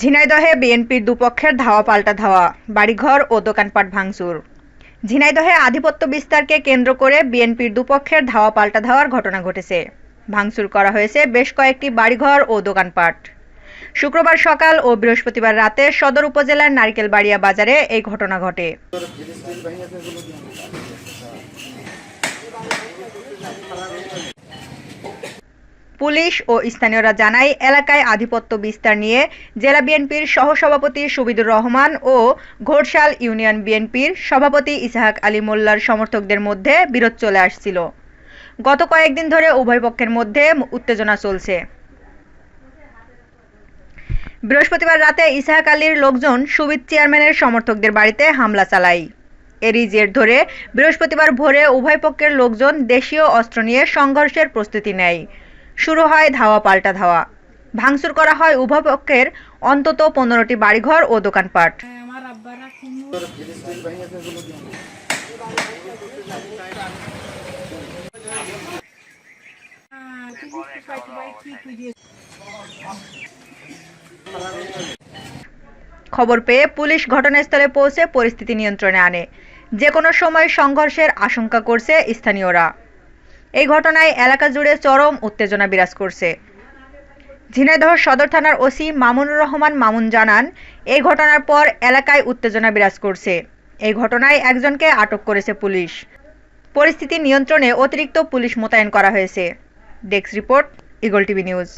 ঝিনাইদহে বিএনপির দুপক্ষের ধাওয়া পাল্টা ধাওয়া, বাড়িঘর ও দোকানপাট ভাঙচুর। ঝিনাইদহে আধিপত্য বিস্তারকে কেন্দ্র করে বিএনপির দুপক্ষের ধাওয়া পাল্টা ধাওয়ার ঘটনা ঘটেছে। ভাঙচুর করা হয়েছে বেশ কয়েকটি বাড়িঘর ও দোকানপাট। শুক্রবার সকাল ও বৃহস্পতিবার রাতে সদর উপজেলার নারিকেলবাড়িয়া বাজারে এই ঘটনা ঘটে। পুলিশ ও স্থানীয়রা জানায়, এলাকায় আধিপত্য বিস্তার নিয়ে জেলা বিএনপির সহসভাপতি সুবিদুর রহমান ও ঘোড়শাল ইউনিয়ন বিএনপির সভাপতি ইসহাক আলী মোল্লার সমর্থকদের মধ্যে বিরোধ চলে আসছিল। গত কয়েকদিন ধরে উভয় পক্ষের মধ্যে উত্তেজনা চলছে। বৃহস্পতিবার রাতে ইসহাক আলীর লোকজন সুবিদ চেয়ারম্যানের সমর্থকদের বাড়িতে হামলা চালায়। এরই জের ধরে বৃহস্পতিবার ভোরে উভয় পক্ষের লোকজন দেশীয় অস্ত্র নিয়ে সংঘর্ষের প্রস্তুতি নেয়। শুরু হয় ধাওয়া পাল্টা ধাওয়া। ভাঙচুর করা হয় উভয় পক্ষের অন্তত 15টি বাড়িঘর ও দোকানপাট। খবর পেয়ে পুলিশ ঘটনাস্থলে পৌঁছে পরিস্থিতি নিয়ন্ত্রণে আনে। যে কোনো সময় সংঘর্ষের আশঙ্কা করছে স্থানীয়রা। এই ঘটনায় এলাকা জুড়ে চরম উত্তেজনা বিরাজ করছে। ঝিনাইদহ সদর থানার ওসি মামুনুর রহমান মামুন জানান, এই ঘটনার পর এলাকায় উত্তেজনা বিরাজ করছে। এই ঘটনায় একজনকে আটক করেছে পুলিশ। পরিস্থিতি নিয়ন্ত্রণে অতিরিক্ত পুলিশ মোতায়েন করা হয়েছে। Desk report, eagle TV news.